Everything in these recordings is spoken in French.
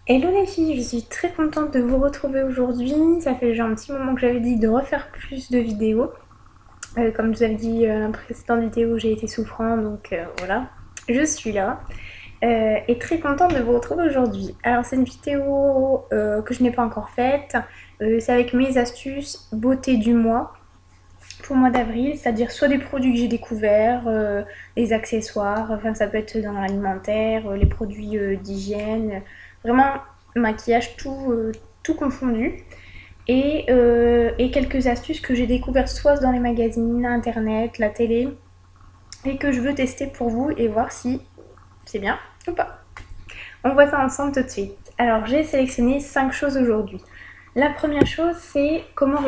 Hello les filles, je suis très contente de vous retrouver aujourd'hui. Ça fait déjà un petit moment que j'avais dit de refaire plus de vidéos. Comme je vous avais dit dans la précédente vidéo, j'ai été souffrant, donc voilà, je suis là. Et très contente de vous retrouver aujourd'hui. Alors c'est une vidéo que je n'ai pas encore faite. C'est avec mes astuces beauté du mois pour le mois d'avril, c'est-à-dire soit des produits que j'ai découverts, des accessoires, enfin ça peut être dans l'alimentaire, les produits d'hygiène, vraiment maquillage tout confondu. Et quelques astuces que j'ai découvertes soit dans les magazines, internet, la télé, et que je veux tester pour vous et voir si c'est bien ou pas. On voit ça ensemble tout de suite. Alors j'ai sélectionné 5 choses aujourd'hui. La première chose, c'est comment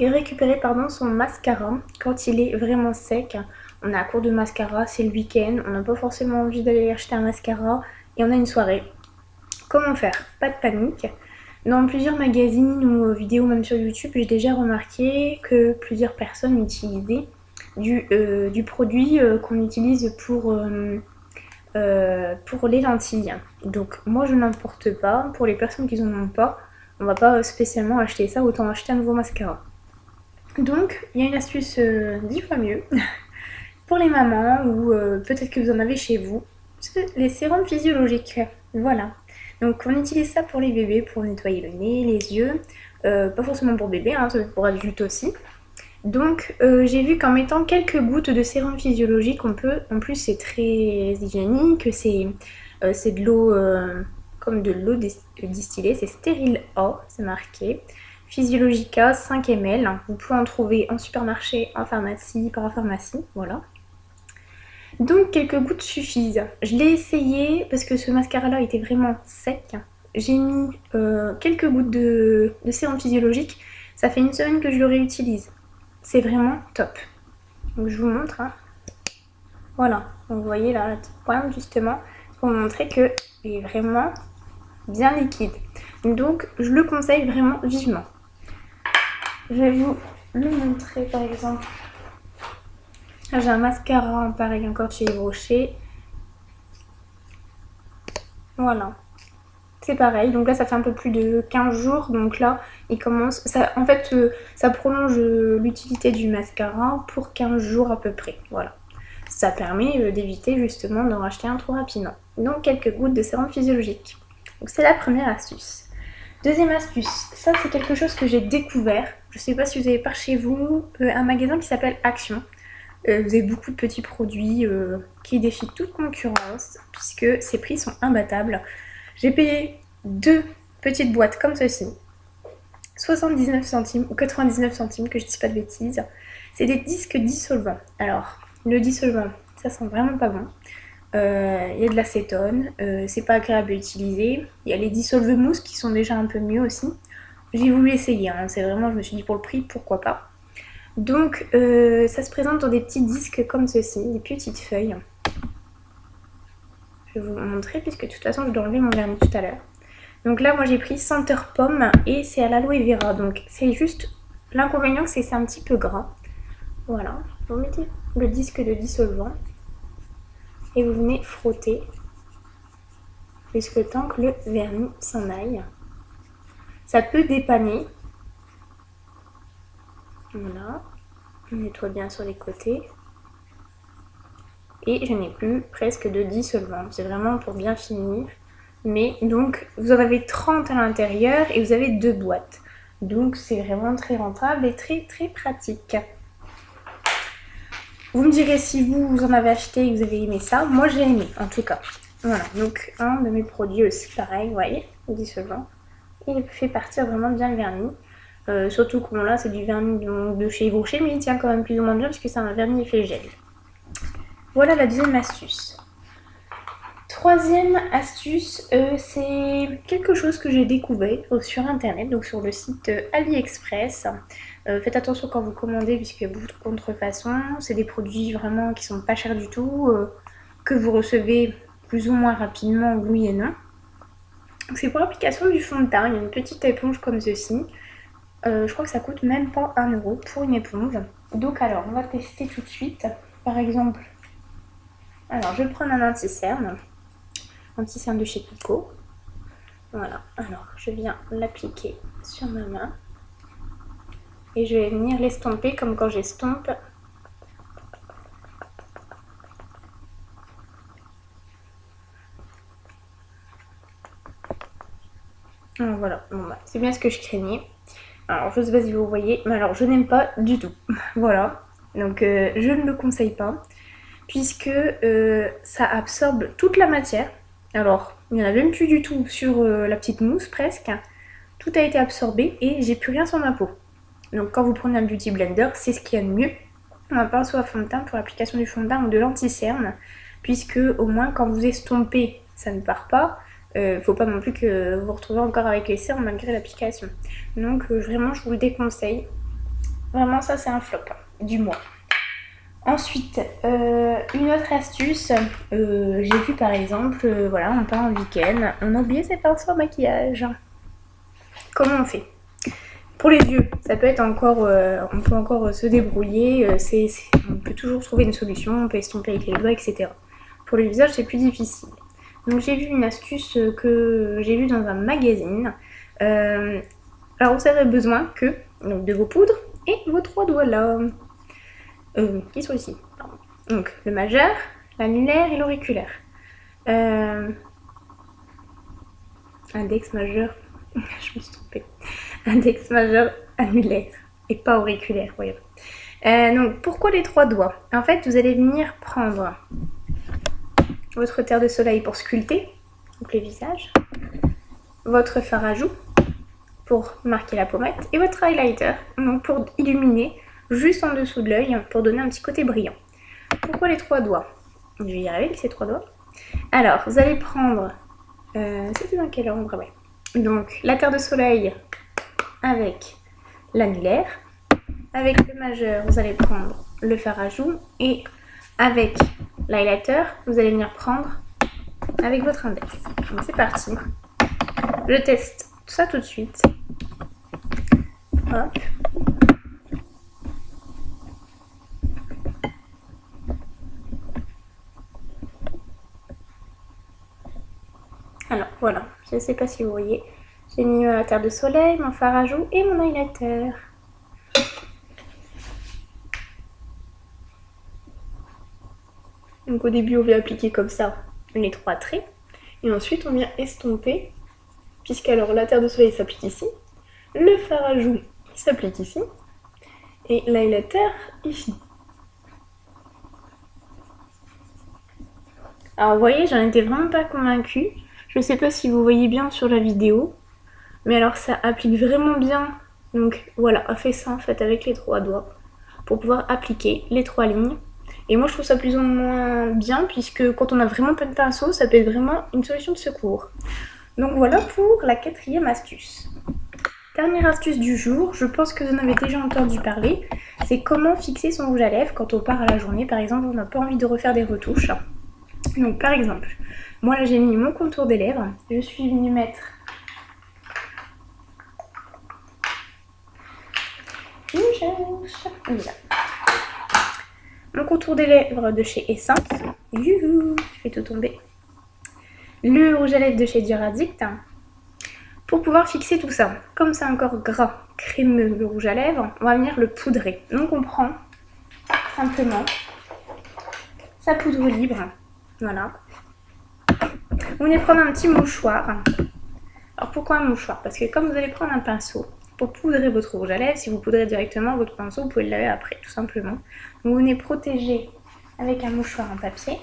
récupérer son mascara quand il est vraiment sec. On a un cours de mascara, c'est le week-end, on n'a pas forcément envie d'aller acheter un mascara et on a une soirée. Comment faire? Pas de panique. Dans plusieurs magazines ou vidéos, même sur YouTube, j'ai déjà remarqué que plusieurs personnes utilisaient du produit qu'on utilise pour les lentilles. Donc moi je n'en porte pas. Pour les personnes qui n'en ont pas, on va pas spécialement acheter ça, autant acheter un nouveau mascara. Donc il y a une astuce 10 fois mieux pour les mamans ou peut-être que vous en avez chez vous. C'est les sérums physiologiques. Voilà. Donc on utilise ça pour les bébés, pour nettoyer le nez, les yeux. Pas forcément pour bébé, hein, pour adultes aussi. Donc j'ai vu qu'en mettant quelques gouttes de sérum physiologique, on peut, en plus c'est très hygiénique, c'est de l'eau comme de l'eau distillée, c'est stérile A, c'est marqué. Physiologica 5 ml, vous pouvez en trouver en supermarché, en pharmacie, parapharmacie, voilà. Donc quelques gouttes suffisent. Je l'ai essayé parce que ce mascara là était vraiment sec. J'ai mis quelques gouttes de sérum physiologique, ça fait une semaine que je le réutilise. C'est vraiment top. Donc je vous montre. Hein. Voilà. Donc vous voyez là, la petite pointe justement, pour vous montrer qu'il est vraiment bien liquide. Donc je le conseille vraiment vivement. Je vais vous le montrer par exemple. Là j'ai un mascara pareil encore chez Yves Rocher. Voilà. C'est pareil, donc là ça fait un peu plus de 15 jours, donc là il commence, en fait ça prolonge l'utilité du mascara pour 15 jours à peu près, voilà. Ça permet d'éviter justement d'en racheter un trop rapidement. Donc quelques gouttes de sérum physiologique. Donc c'est la première astuce. Deuxième astuce, ça c'est quelque chose que j'ai découvert, je sais pas si vous avez par chez vous, un magasin qui s'appelle Action. Vous avez beaucoup de petits produits qui défient toute concurrence puisque ces prix sont imbattables. J'ai payé 2 petites boîtes comme ceci, 79 centimes ou 99 centimes, que je dise pas de bêtises. C'est des disques dissolvants. Alors, le dissolvant, ça sent vraiment pas bon. Il y a de l'acétone, c'est pas agréable à utiliser. Il y a les dissolve-mousse qui sont déjà un peu mieux aussi. J'ai voulu essayer, hein. C'est vraiment, je me suis dit pour le prix, pourquoi pas. Donc, ça se présente dans des petits disques comme ceci, des petites feuilles. Je vais vous montrer puisque de toute façon je dois enlever mon vernis tout à l'heure. Donc là moi j'ai pris senteur pomme et c'est à l'aloe vera. Donc c'est juste l'inconvénient que c'est un petit peu gras. Voilà, vous mettez le disque de dissolvant et vous venez frotter jusqu'au temps que le vernis s'en aille. Ça peut dépanner. Voilà, on nettoie bien sur les côtés. Et je n'ai plus presque de dissolvant. C'est vraiment pour bien finir. Mais donc vous en avez 30 à l'intérieur et vous avez 2 boîtes. Donc c'est vraiment très rentable et très très pratique. Vous me direz si vous en avez acheté et que vous avez aimé ça. Moi j'ai aimé en tout cas. Voilà, donc un de mes produits aussi pareil, vous voyez, dissolvant. Il fait partir vraiment bien le vernis. Surtout que bon, là c'est du vernis de chez Yves Rocher, mais il tient quand même plus ou moins bien parce que c'est un vernis effet gel. Voilà la deuxième astuce. Troisième astuce, c'est quelque chose que j'ai découvert sur internet, donc sur le site AliExpress. Faites attention quand vous commandez puisqu'il y a beaucoup de contrefaçons. C'est des produits vraiment qui sont pas chers du tout, que vous recevez plus ou moins rapidement, oui et non. C'est pour l'application du fond de teint, il y a une petite éponge comme ceci. Je crois que ça coûte même pas 1 € pour une éponge. Donc alors, on va tester tout de suite. Par exemple, alors je vais prendre un anti-cerne de chez Kiko. Voilà, alors je viens l'appliquer sur ma main. Et je vais venir l'estomper comme quand j'estompe. Alors voilà, bon, bah, c'est bien ce que je craignais. Alors je sais pas si vous voyez, mais alors je n'aime pas du tout. Voilà, donc je ne le conseille pas. Puisque ça absorbe toute la matière. Alors, il n'y en a même plus du tout sur la petite mousse presque. Tout a été absorbé et j'ai plus rien sur ma peau. Donc quand vous prenez un beauty blender, c'est ce qu'il y a de mieux. Un pinceau à fond de teint pour l'application du fond de teint ou de l'anti-cerne. Puisque au moins quand vous estompez, ça ne part pas. Faut pas non plus que vous vous retrouvez encore avec les cernes malgré l'application. Donc vraiment je vous le déconseille. Vraiment ça c'est un flop, du mois. Ensuite, une autre astuce, j'ai vu par exemple, voilà, on part en week-end, on a oublié ses pinceaux à maquillage. Comment on fait? Pour les yeux, ça peut être encore, on peut encore se débrouiller, on peut toujours trouver une solution, on peut estomper avec les doigts, etc. Pour le visage, c'est plus difficile. Donc j'ai vu une astuce que j'ai vue dans un magazine. Alors vous avez besoin que donc, de vos poudres et vos 3 doigts là. Qui sont ici. Pardon. Donc le majeur, l'annulaire et l'auriculaire. Index majeur, je me suis trompée. Index majeur, annulaire et pas auriculaire, voyons. Donc pourquoi les 3 doigts? En fait, vous allez venir prendre votre terre de soleil pour sculpter, donc le visage, votre fard à joues pour marquer la pommette et votre highlighter, donc pour illuminer juste en dessous de l'œil pour donner un petit côté brillant. Pourquoi les 3 doigts? Je vais y arriver avec ces 3 doigts. Alors, vous allez prendre... c'était dans quel ordre? Ouais. Donc, la terre de soleil avec l'annulaire. Avec le majeur, vous allez prendre le fard à joues. Et avec l'highlighter, vous allez venir prendre avec votre index. Donc, c'est parti. Je teste tout ça tout de suite. Hop. Alors voilà, je ne sais pas si vous voyez, j'ai mis ma terre de soleil, mon fard à joues et mon highlighter. Donc au début on vient appliquer comme ça les 3 traits et ensuite on vient estomper, puisqu'alors la terre de soleil s'applique ici, le fard à joues s'applique ici et l'highlighter ici. Alors vous voyez, j'en étais vraiment pas convaincue. Je sais pas si vous voyez bien sur la vidéo, mais alors ça applique vraiment bien. Donc voilà, on fait ça en fait avec les 3 doigts pour pouvoir appliquer les 3 lignes. Et moi je trouve ça plus ou moins bien puisque quand on a vraiment pas de pinceau, ça peut être vraiment une solution de secours. Donc voilà pour la 4e astuce. Dernière astuce du jour, je pense que vous en avez déjà entendu parler, c'est comment fixer son rouge à lèvres quand on part à la journée. Par exemple, on n'a pas envie de refaire des retouches. Donc par exemple, moi là j'ai mis mon contour des lèvres, je suis venue mettre mon contour des lèvres de chez Essence, youhou, je fais tout tomber, le rouge à lèvres de chez Duradict, pour pouvoir fixer tout ça. Comme c'est encore gras, crémeux le rouge à lèvres, on va venir le poudrer. Donc on prend simplement sa poudre libre, voilà. Vous venez prendre un petit mouchoir. Alors pourquoi un mouchoir? Parce que comme vous allez prendre un pinceau pour poudrer votre rouge à lèvres, si vous poudrez directement votre pinceau, vous pouvez le laver après, tout simplement. Donc vous venez protéger avec un mouchoir en papier.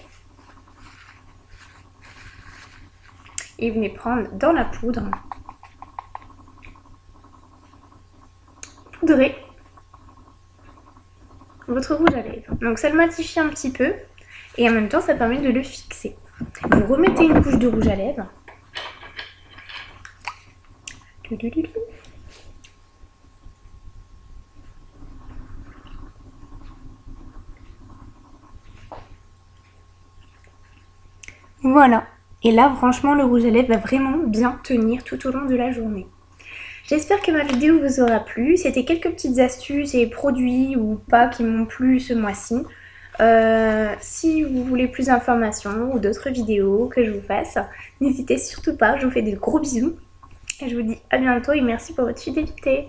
Et vous venez prendre dans la poudre, poudrer votre rouge à lèvres. Donc ça le matifie un petit peu et en même temps ça permet de le fixer. Vous remettez une couche de rouge à lèvres. Voilà. Et là, franchement, le rouge à lèvres va vraiment bien tenir tout au long de la journée. J'espère que ma vidéo vous aura plu. C'était quelques petites astuces et produits ou pas qui m'ont plu ce mois-ci. Si vous voulez plus d'informations ou d'autres vidéos que je vous fasse, n'hésitez surtout pas, je vous fais des gros bisous et je vous dis à bientôt et merci pour votre fidélité.